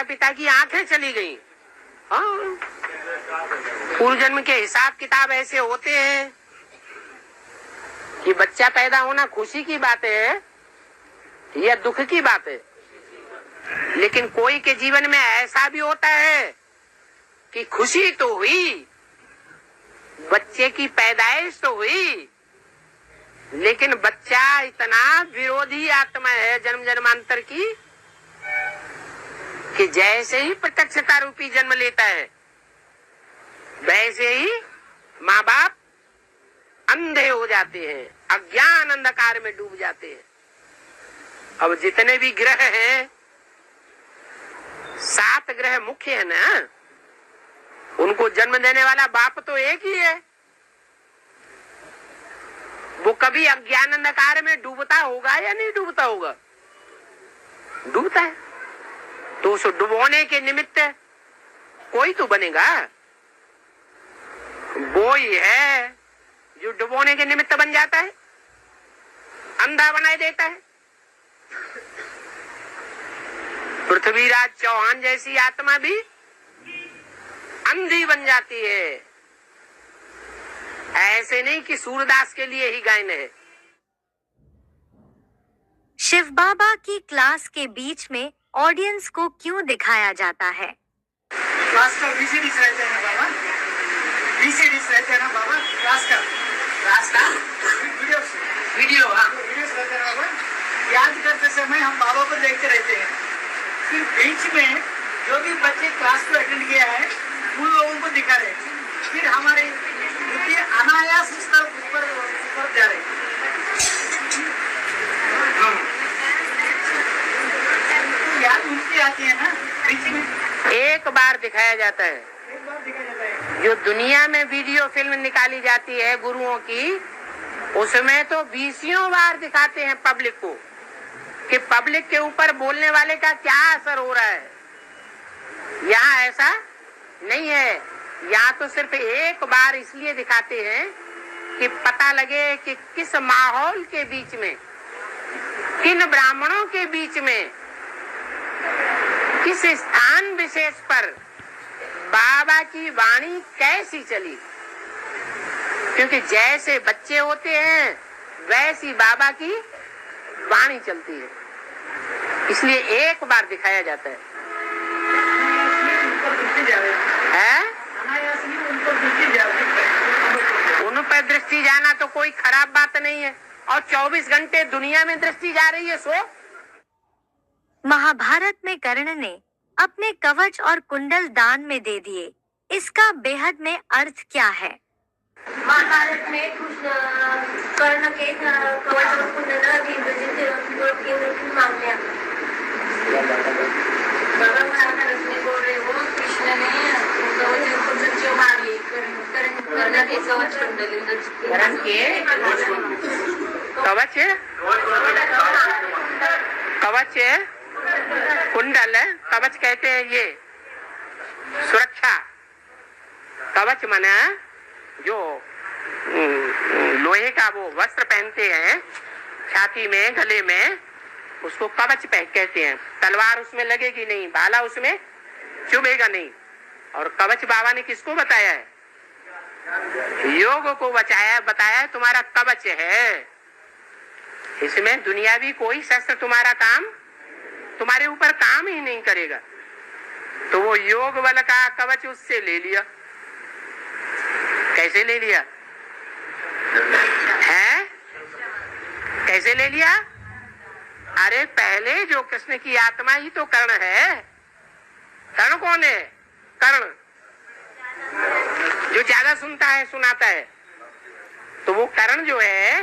माता पिता की आंखें चली गई। हाँ, पूर्व जन्म के हिसाब किताब ऐसे होते हैं कि बच्चा पैदा होना खुशी की बात है या दुख की बात है। लेकिन कोई के जीवन में ऐसा भी होता है कि खुशी तो हुई, बच्चे की पैदाइश तो हुई, लेकिन बच्चा इतना विरोधी आत्मा है जन्म जन्मांतर की कि जैसे ही प्रत्यक्षता रूपी जन्म लेता है वैसे ही माँ बाप अंधे हो जाते हैं, अज्ञान अंधकार में डूब जाते हैं। अब जितने भी ग्रह हैं, 7 ग्रह मुख्य है ना, उनको जन्म देने वाला बाप तो एक ही है। वो कभी अज्ञान अंधकार में डूबता होगा या नहीं डूबता होगा? डूबता है। तो उस डुबोने के निमित्त कोई तो बनेगा। वो ही है जो डुबोने के निमित्त बन जाता है, अंधा बनाए देता है। पृथ्वीराज चौहान जैसी आत्मा भी अंधी बन जाती है। ऐसे नहीं कि सूरदास के लिए ही गायन है। शिव बाबा की क्लास के बीच में ऑडियंस को क्यों दिखाया जाता है? क्लास का वीसीडीज रहते हैं ना बाबा, वीसीडीज रहते हैं ना बाबा, क्लास का वीडियोस रहते हैं बाबा। याद करते समय हम बाबा को देखते रहते हैं। फिर बीच में जो भी बच्चे क्लास को अटेंड किया है उन लोगों को दिखा रहे हैं। फिर हमारी बुद्धि अनायास उस तरफ ऊपर जा रही है। याद उनकी आती है ना बीच में। एक बार दिखाया जाता है। जो दुनिया में वीडियो फिल्म निकाली जाती है गुरुओं की, उसमें तो 20 बार दिखाते हैं पब्लिक को कि पब्लिक के ऊपर बोलने वाले का क्या असर हो रहा है। यहाँ ऐसा नहीं है। यहाँ तो सिर्फ एक बार इसलिए दिखाते हैं कि पता लगे कि किस माहौल के बीच में, किन ब्राह्मणों के बीच में, किस स्थान विशेष पर बाबा की वाणी कैसी चली। क्योंकि जैसे बच्चे होते हैं वैसी बाबा की वाणी चलती है, इसलिए एक बार दिखाया जाता है। उन पर दृष्टि जाना तो कोई खराब बात नहीं है। और 24 घंटे दुनिया में दृष्टि जा रही है सो। महाभारत में कर्ण ने अपने कवच और कुंडल दान में दे दिए, इसका बेहद में अर्थ क्या है? महाभारत में कर्ण के कवच और कुंडल मांग लिया। महाभारत में बोल रहे हो, कृष्ण ने कवच और कुंडल मांग ली। कर्ण के कवच कुंडल कवच कुंडल कवच कहते हैं ये सुरक्षा। कवच माना जो लोहे का वो वस्त्र पहनते हैं छाती में, गले में, उसको कवच कहते हैं। तलवार उसमें लगेगी नहीं, भाला उसमें चुभेगा नहीं। और कवच बाबा ने किसको बताया है? योग को बताया तुम्हारा कवच है। इसमें दुनियावी कोई शस्त्र तुम्हारे ऊपर काम ही नहीं करेगा। तो वो योग बल का कवच उससे ले लिया। कैसे ले लिया है? कैसे ले लिया? अरे पहले जो कृष्ण की आत्मा ही तो कर्ण है। कर्ण कौन है? कर्ण जो ज्यादा सुनता है, सुनाता है। तो वो कर्ण जो है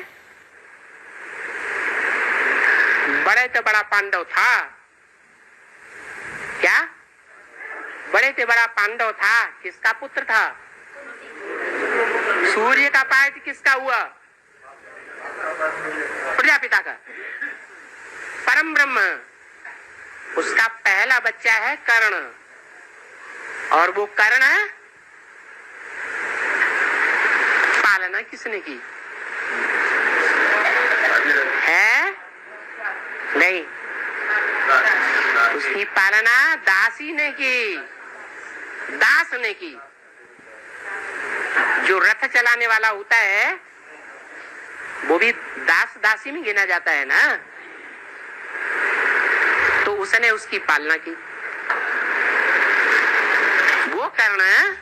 बड़े से बड़ा पांडव था। क्या? बड़े से बड़ा पांडव था। किसका पुत्र था? सूर्य का पाठ किसका हुआ? प्रजापिता का। परम ब्रह्म, उसका पहला बच्चा है कर्ण। और वो कर्ण पालना किसने की है? नहीं, उसकी पालना दासी ने की, दास ने की। जो रथ चलाने वाला होता है वो भी दास दासी में गिना जाता है ना। तो उसने उसकी पालना की। वो कर्ण,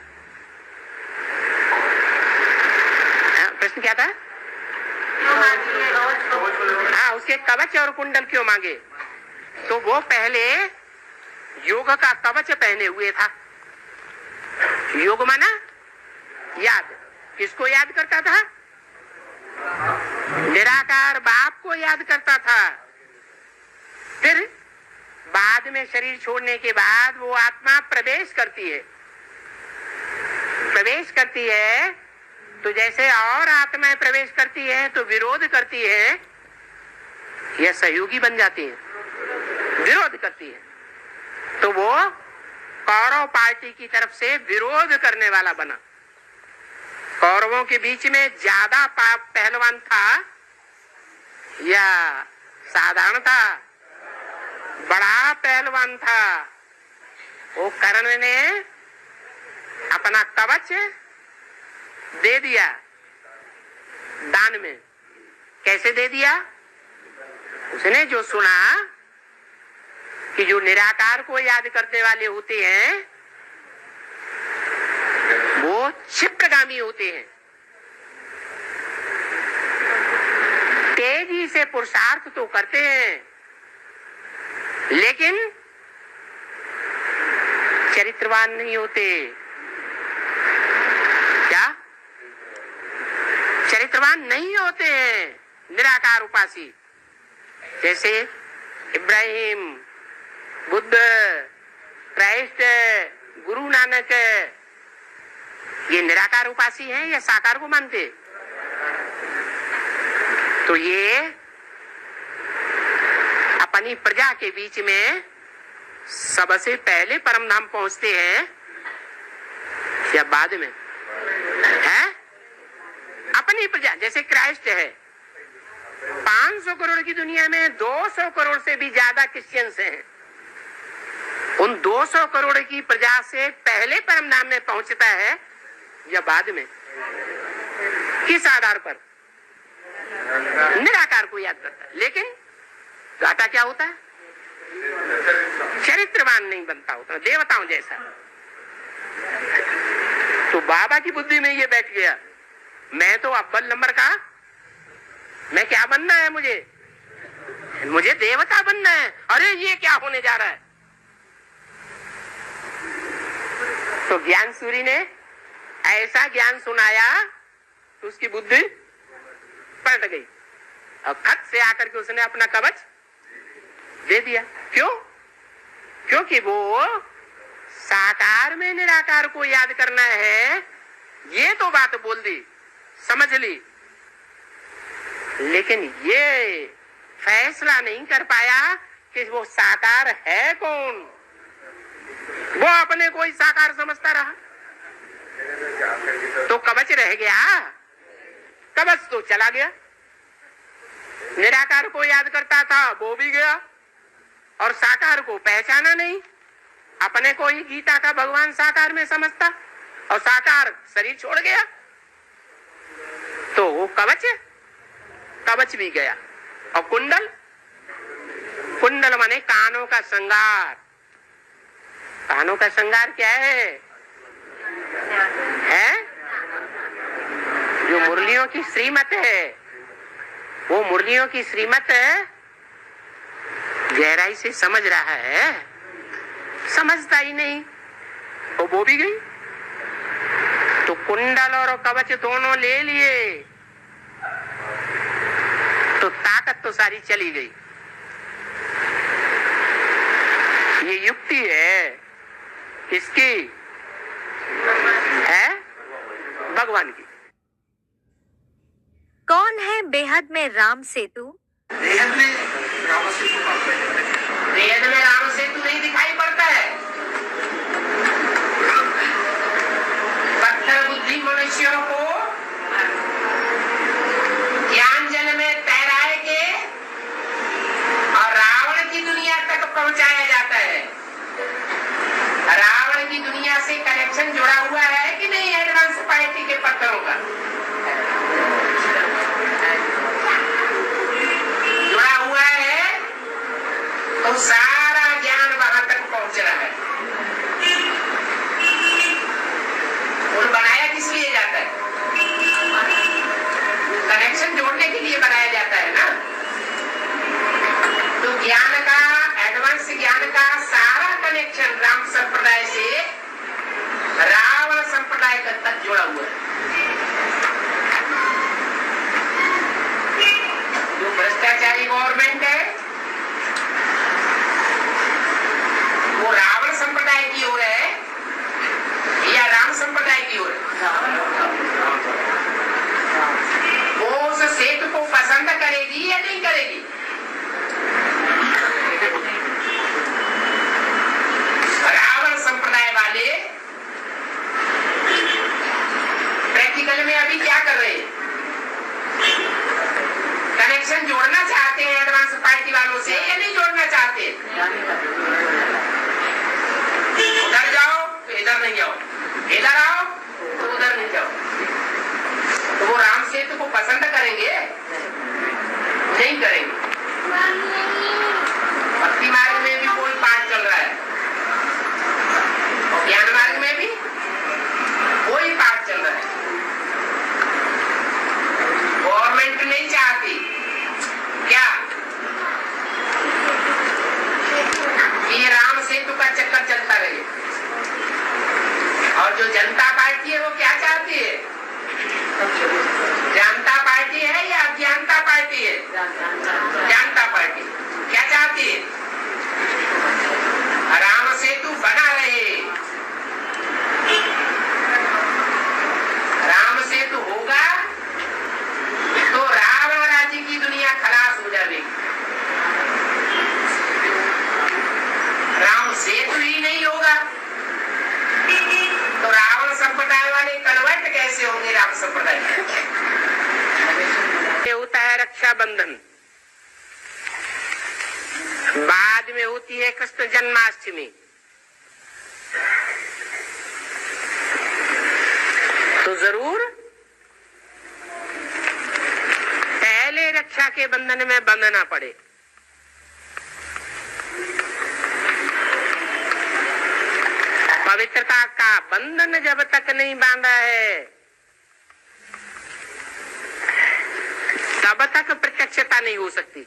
प्रश्न क्या था? हाँ, उसके कवच और कुंडल क्यों मांगे? तो वो पहले योग का कवच पहने हुए था। योग माना याद। किसको याद करता था? निराकार बाप को याद करता था। फिर बाद में शरीर छोड़ने के बाद वो आत्मा प्रवेश करती है। प्रवेश करती है तो जैसे और आत्माएं प्रवेश करती है तो विरोध करती है या सहयोगी बन जाती है? विरोध करती है। तो वो कौरव पार्टी की तरफ से विरोध करने वाला बना। कौरवों के बीच में ज्यादा पहलवान था या साधारण था? बड़ा पहलवान था। वो कर्ण ने अपना कवच दे दिया दान में। कैसे दे दिया? उसने जो सुना कि जो निराकार को याद करने वाले होते हैं वो क्षिप्रगामी होते हैं, तेजी से पुरुषार्थ तो करते हैं लेकिन चरित्रवान नहीं होते। क्या? चरित्रवान नहीं होते हैं निराकार उपासी। जैसे इब्राहिम, बुद्ध, क्राइस्ट, गुरु नानक, ये निराकार उपासी हैं या साकार को मानते? तो ये अपनी प्रजा के बीच में सबसे पहले परम धाम पहुंचते हैं या बाद में? है अपनी प्रजा। जैसे क्राइस्ट है, 500 करोड़ की दुनिया में 200 करोड़ से भी ज्यादा क्रिश्चियंस हैं। उन 200 करोड़ की प्रजा से पहले परम धाम में पहुंचता है या बाद में? किस आधार पर? निराकार को याद करता है। लेकिन घाटा क्या होता है? चरित्रवान नहीं बनता होता, देवताओं जैसा। तो बाबा की बुद्धि में ये बैठ गया, मैं तो अव्वल नंबर का, मैं क्या बनना है? मुझे देवता बनना है। अरे ये क्या होने जा रहा है? तो ज्ञान सूरी ने ऐसा ज्ञान सुनाया तो उसकी बुद्धि पलट गई और खत से आकर के उसने अपना कवच दे दिया। क्यों? क्योंकि वो साकार में निराकार को याद करना है, ये तो बात बोल दी, समझ ली, लेकिन ये फैसला नहीं कर पाया कि वो साकार है कौन। वो अपने को ही साकार समझता रहा तो कवच रह गया, कवच तो चला गया। निराकार को याद करता था, वो भी गया, और साकार को पहचाना नहीं। अपने को ही गीता का भगवान साकार में समझता और साकार शरीर छोड़ गया तो वो कवच भी गया। और कुंडल माने कानों का श्रृंगार। कानों का श्रृंगार क्या है? जो मुरलियों की श्रीमत है, वो मुरलियों की श्रीमत गहराई से समझ रहा है, समझता ही नहीं, वो भी गई। तो कुंडल और कवच दोनों ले लिए तो ताकत तो सारी चली गई। ये युक्ति है किसकी? है भगवान की। कौन है बेहद में राम सेतु? बेहद में राम सेतु नहीं दिखाई पड़ता है। पत्थर बुद्धि मनुष्यों को ज्ञान जल में तैराए के और रावण की दुनिया तक पहुंचाया जाता जाता है। रावण की दुनिया से कनेक्शन जुड़ा हुआ है कि नहीं एडवांस सोसाइटी के पत्थरों का? जुड़ा हुआ है, तो सारा ज्ञान वहां तक पहुंच रहा है। पुल बनाया किस लिए जाता है? कनेक्शन जोड़ने के लिए बनाया जाता है ना। तो ज्ञान का, एडवांस ज्ञान का सारा कनेक्शन राम संप्रदाय से रावण संप्रदाय तक जुड़ा हुआ है। जो भ्रष्टाचारी गवर्नमेंट है वो रावण संप्रदाय की ओर है या राम संप्रदाय की ओर है? वो उस सेतु को पसंद करेगी या नहीं करेगी? रावण संप्रदाय वाले प्रैक्टिकल में अभी क्या कर रहे हैं? कनेक्शन जोड़ना चाहते हैं एडवांस पार्टी वालों से या नहीं जोड़ना चाहते? उधर जाओ तो इधर नहीं जाओ, इधर आओ तो उधर नहीं जाओ। तो वो राम सेतु को पसंद करेंगे? नहीं करेंगे। भक्ति मार्ग में भी कोई पाठ चल रहा है और ज्ञान मार्ग में भी कोई पाठ चल रहा है। गवर्नमेंट नहीं चाहती क्या कि ये राम सेतु का चक्कर चलता रहे, और जो जनता पार्टी है वो क्या चाहती है? जनता पार्टी है या अज्ञानता पार्टी है? जनता पार्टी क्या चाहती है? राम सेतु बना रहे। राम सेतु होगा तो रावण राज्य की दुनिया खलास हो जाएगी। राम सेतु ही नहीं होगा तो रावण संप्रदाय वाले कन्वर्ट कैसे होंगे राम संप्रदाय? ये होता है रक्षाबंधन, बाद में होती है कृष्ण जन्माष्टमी। तो जरूर पहले रक्षा के बंधन में बंधना पड़े। पवित्रता का बंधन जब तक नहीं बांधा है तब तक प्रत्यक्षता नहीं हो सकती।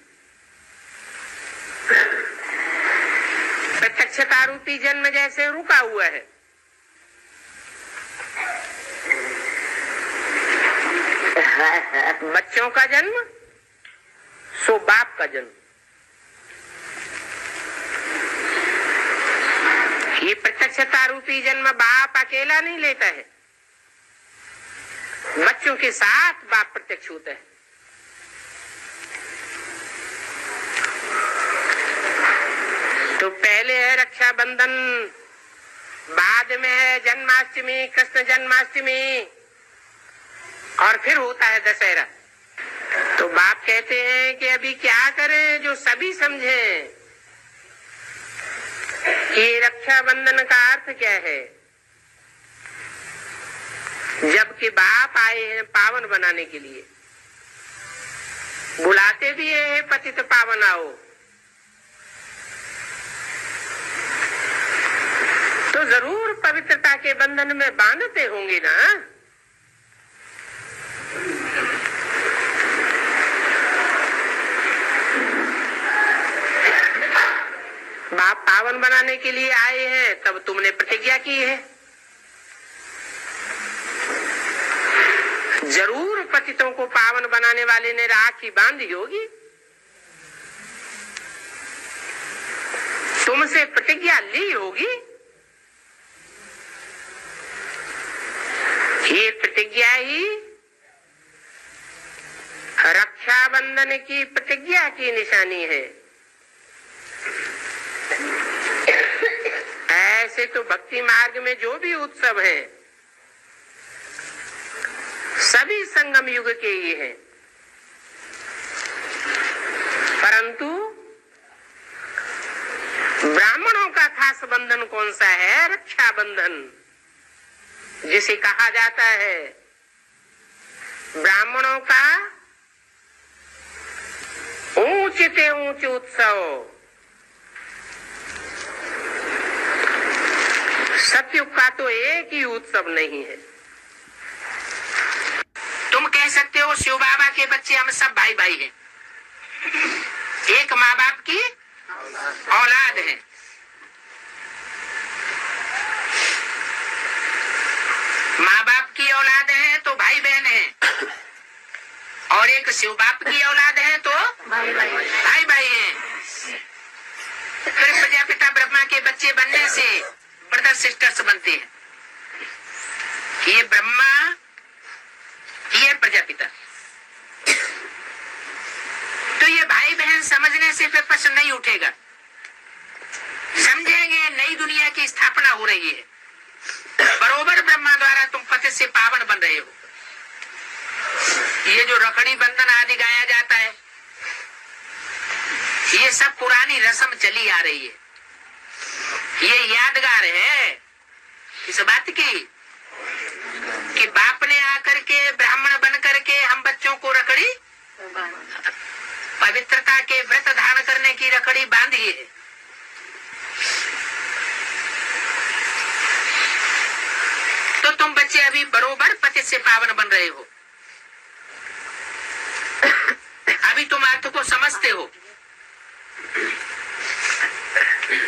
प्रत्यक्षता रूपी जन्म जैसे रुका हुआ है। बच्चों का जन्म सो बाप का जन्म, ये प्रत्यक्षता रूपी जन्म बाप अकेला नहीं लेता है, बच्चों के साथ बाप प्रत्यक्ष होता है। तो पहले है रक्षाबंधन, बाद में है जन्माष्टमी, कृष्ण जन्माष्टमी, और फिर होता है दशहरा। तो बाप कहते हैं कि अभी क्या करें जो सभी समझें कि रक्षाबंधन का अर्थ क्या है। जबकि बाप आए हैं पावन बनाने के लिए, बुलाते भी है पतित पावन आओ। तो जरूर पवित्रता के बंधन में बांधते होंगे ना। बाप पावन बनाने के लिए आए हैं तब तुमने प्रतिज्ञा की है। जरूर पतितों को पावन बनाने वाले ने राखी बांधी होगी, तुमसे प्रतिज्ञा ली होगी। ये प्रतिज्ञा ही रक्षाबंधन की प्रतिज्ञा की निशानी है। ऐसे तो भक्ति मार्ग में जो भी उत्सव है सभी संगम युग के ही हैं, परंतु ब्राह्मण ब्राह्मणों का खास बंधन कौन सा है? रक्षा बंधन, जिसे कहा जाता है ब्राह्मणों का ऊंचे ऊंचे उत्सव। सतयुग का तो एक ही उत्सव नहीं है। तुम कह सकते हो शिव बाबा के बच्चे हम सब भाई भाई हैं, एक माँ बाप की औलाद है। माँ बाप की औलाद है तो भाई बहन है, और एक शिव बाप की औलाद है तो भाई भाई हैं। फिर प्रजापिता ब्रह्मा के बच्चे बनने से ब्रदर सिस्टर्स बनते हैं। ये ब्रह्मा, ये प्रजापिता। तो ये भाई बहन समझने से फिर प्रश्न नहीं उठेगा। समझेंगे नई दुनिया की स्थापना हो रही है, बरोबर ब्रह्मा द्वारा तुम पति से पावन बन रहे हो। ये जो रखड़ी बंधन आदि गाया जाता है, ये सब पुरानी रस्म चली आ रही है। ये यादगार है इस बात की कि बाप ने आकर के ब्राह्मण बन करके हम बच्चों को रखड़ी, पवित्रता के व्रत धारण करने की रखड़ी बांधी है। तो तुम बच्चे अभी बरोबर पति से पावन बन रहे हो। अभी तुम अर्थ को समझते हो,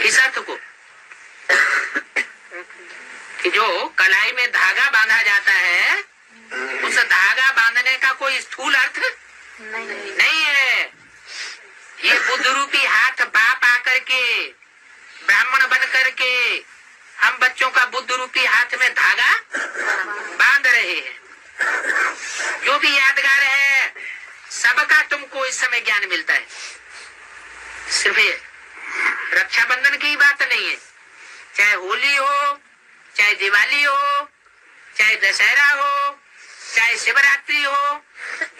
इस अर्थ को कि जो कलाई में धागा बांधा जाता है, उस धागा बांधने का कोई स्थूल अर्थ नहीं है। ये बुद्ध रूपी हाथ बाप आकर के ब्राह्मण बन करके हम बच्चों का बुद्ध रूपी हाथ में धागा बांध रहे हैं। जो भी यादगार है सबका तुमको इस समय ज्ञान मिलता है। सिर्फ ये रक्षाबंधन की बात नहीं है, चाहे होली हो, चाहे दिवाली हो, चाहे दशहरा हो, चाहे शिवरात्रि हो,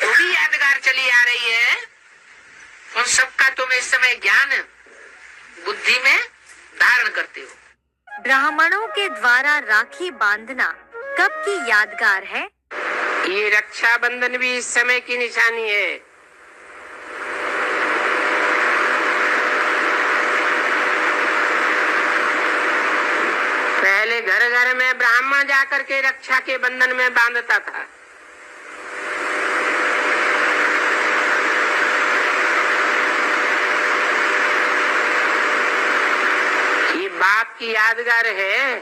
जो भी यादगार चली आ रही है, उन सबका तुम इस समय ज्ञान बुद्धि में धारण करते हो। ब्राह्मणों के द्वारा राखी बांधना कब की यादगार है? ये रक्षाबंधन भी इस समय की निशानी है। पहले घर घर में ब्राह्मण जाकर के रक्षा के बंधन में बांधता था। ये बाप की यादगार है।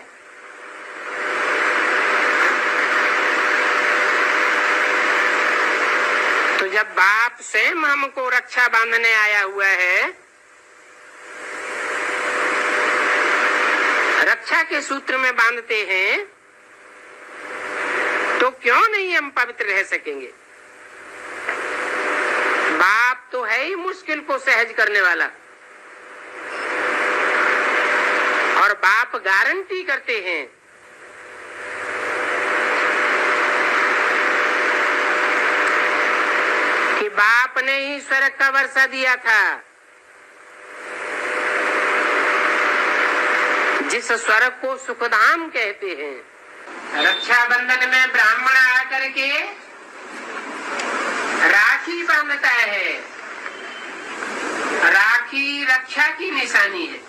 तो जब बाप स्वयं हमको रक्षा बांधने आया हुआ है, रक्षा के सूत्र में बांधते हैं, तो क्यों नहीं हम पवित्र रह सकेंगे? बाप तो है ही मुश्किल को सहज करने वाला, और बाप गारंटी करते हैं कि बाप ने ही स्वर्ग का वर्षा दिया था। जिस स्वर्ग को सुखधाम कहते हैं। रक्षाबंधन में ब्राह्मण आकर के राखी बांधता है। राखी रक्षा की निशानी है।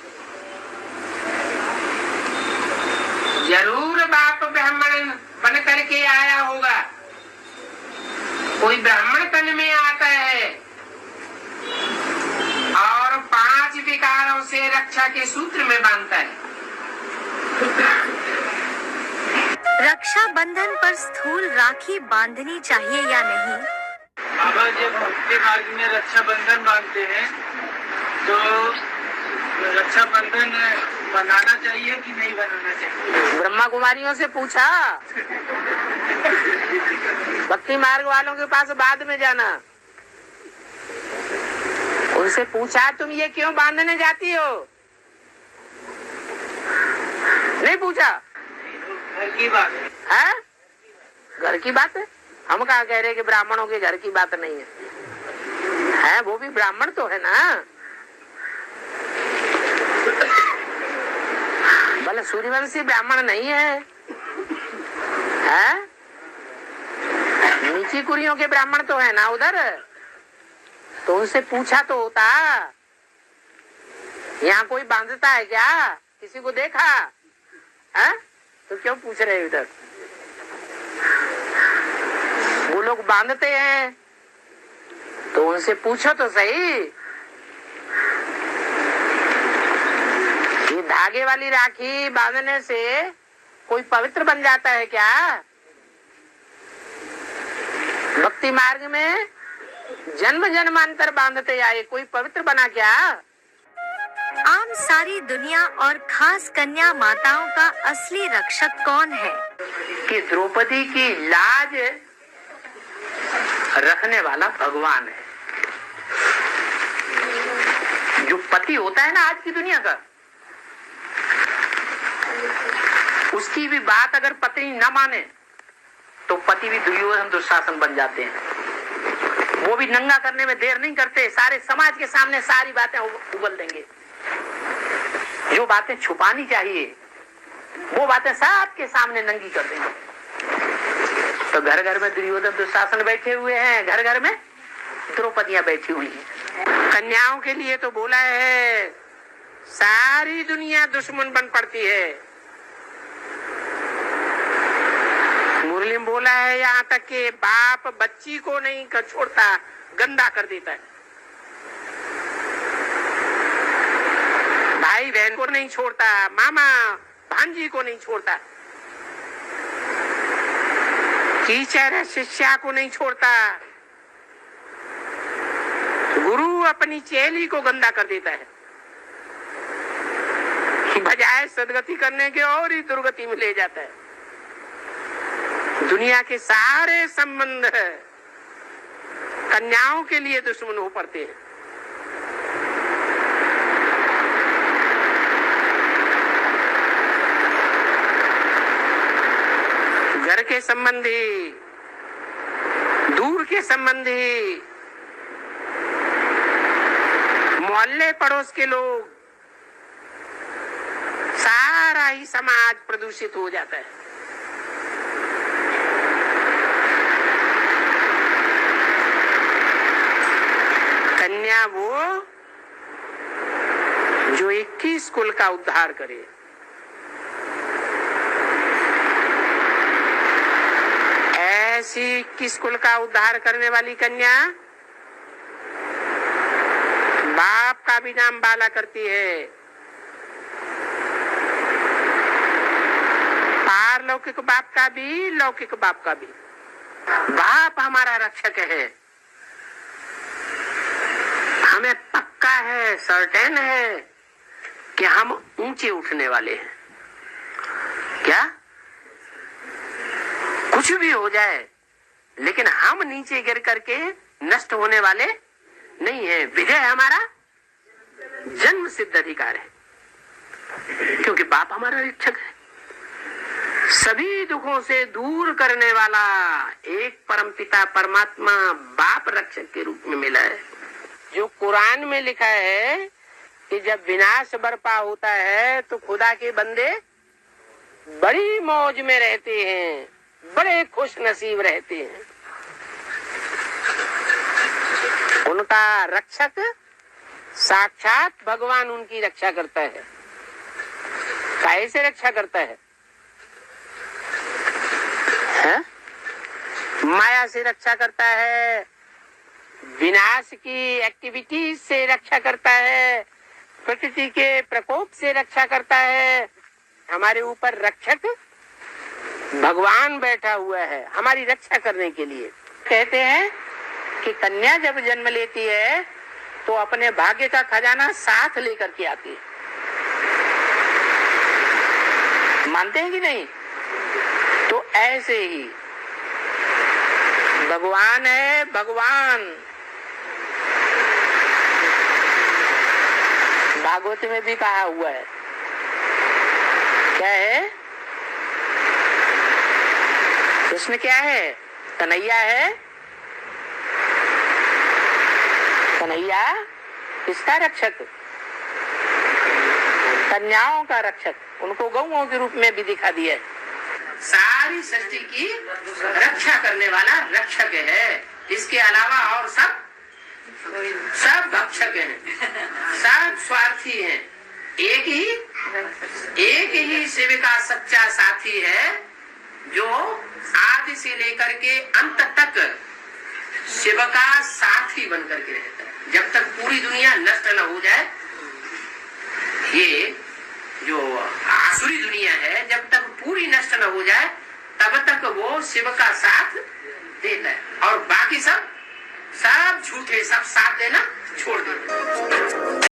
जरूर बाप ब्राह्मण बन करके आया होगा, कोई ब्राह्मण तन में आता है और 5 विकारों से रक्षा के सूत्र में बांधता है। रक्षा बंधन पर स्थूल राखी बांधनी चाहिए या नहीं? बाबा जब भक्ति मार्ग में रक्षा बंधन बांधते हैं तो रक्षा बंधन बनाना चाहिए कि नहीं बनाना चाहिए? ब्रह्मा कुमारियों से पूछा। भक्ति मार्ग वालों के पास बाद में जाना, उनसे पूछा तुम ये क्यों बांधने जाती हो? नहीं पूछा। घर की बात है, घर की बात है। हम कहा कह रहे कि ब्राह्मणों के घर की बात नहीं है, वो भी ब्राह्मण तो है ना। बोले सूर्यवंशी ब्राह्मण नहीं है, हैं? नीची कुरियों के ब्राह्मण तो है ना उधर, तो उनसे पूछा तो होता। यहाँ कोई बांधता है क्या? किसी को देखा है? तो क्यों पूछ रहे उधर? वो लोग बांधते हैं तो उनसे पूछो तो सही। ये धागे वाली राखी बांधने से कोई पवित्र बन जाता है क्या? भक्ति मार्ग में जन्म जन्मांतर बांधते आए, कोई पवित्र बना क्या? आम सारी दुनिया और खास कन्या माताओं का असली रक्षक कौन है? कि द्रौपदी की लाज रखने वाला भगवान है। जो पति होता है ना आज की दुनिया का, उसकी भी बात अगर पत्नी न माने तो पति भी दुर्योधन दुशासन बन जाते हैं। वो भी नंगा करने में देर नहीं करते, सारे समाज के सामने सारी बातें उगल देंगे। जो बातें छुपानी चाहिए वो बातें सबके सामने नंगी कर देंगे। तो घर घर में दुर्योधन दुशासन बैठे हुए हैं, घर घर में द्रौपदियां बैठी हुई हैं। कन्याओं के लिए तो बोला है सारी दुनिया दुश्मन बन पड़ती है। मुरली में बोला है यहाँ तक कि बाप बच्ची को नहीं कर छोड़ता, गंदा कर देता है। भाई बहन को नहीं छोड़ता, मामा भांजी को नहीं छोड़ता, टीचर शिष्या को नहीं छोड़ता, गुरु अपनी चेली को गंदा कर देता है। बजाय सदगति करने के और ही दुर्गति में ले जाता है। दुनिया के सारे संबंध कन्याओं के लिए दुश्मन हो पड़ते हैं। घर के संबंधी, दूर के संबंधी, मोहल्ले पड़ोस के लोग, सारा ही समाज प्रदूषित हो जाता है। कन्या वो जो 21 कुल का उद्धार करे। ऐसी 21 कुल का उद्धार करने वाली कन्या बाप का भी नाम बाला करती है, पारलौकिक बाप का भी, लौकिक बाप का भी। बाप हमारा रक्षक है, हमें पक्का है, सर्टेन है कि हम ऊंचे उठने वाले हैं। क्या कुछ भी हो जाए लेकिन हम नीचे गिर करके नष्ट होने वाले नहीं है। विजय हमारा जन्म सिद्ध अधिकार है, क्योंकि बाप हमारा रक्षक है। सभी दुखों से दूर करने वाला एक परमपिता परमात्मा बाप रक्षक के रूप में मिला है। जो कुरान में लिखा है कि जब विनाश बरपा होता है तो खुदा के बंदे बड़ी मौज में रहते हैं, बड़े खुश नसीब रहते हैं। उनका रक्षक साक्षात भगवान उनकी रक्षा करता है। कैसे रक्षा करता है? माया से रक्षा करता है, विनाश की एक्टिविटीज से रक्षा करता है, प्रकृति के प्रकोप से रक्षा करता है। हमारे ऊपर रक्षक भगवान बैठा हुआ है हमारी रक्षा करने के लिए। कहते हैं कि कन्या जब जन्म लेती है तो अपने भाग्य का खजाना साथ लेकर के आती है। मानते हैं कि नहीं? तो ऐसे ही भगवान है, भगवान भागवत में भी कहा हुआ है। क्या है? कृष्ण क्या है? कन्हैया है। कन्हैया किसका रक्षक? कन्याओं का रक्षक, उनको गौओं के रूप में भी दिखा दिया है। सारी सृष्टि की रक्षा करने वाला रक्षक है, इसके अलावा और सब भक्षक हैं, सब स्वार्थी हैं। एक ही शिव का सच्चा साथी है जो आदि से लेकर के अंत तक शिव का साथी बन करके रहता है। जब तक पूरी दुनिया नष्ट न हो जाए, ये जो आसुरी दुनिया है जब तक पूरी नष्ट न हो जाए तब तक वो शिव का साथ देता है, और बाकी सब झूठे, सब साथ देना छोड़ देते हैं।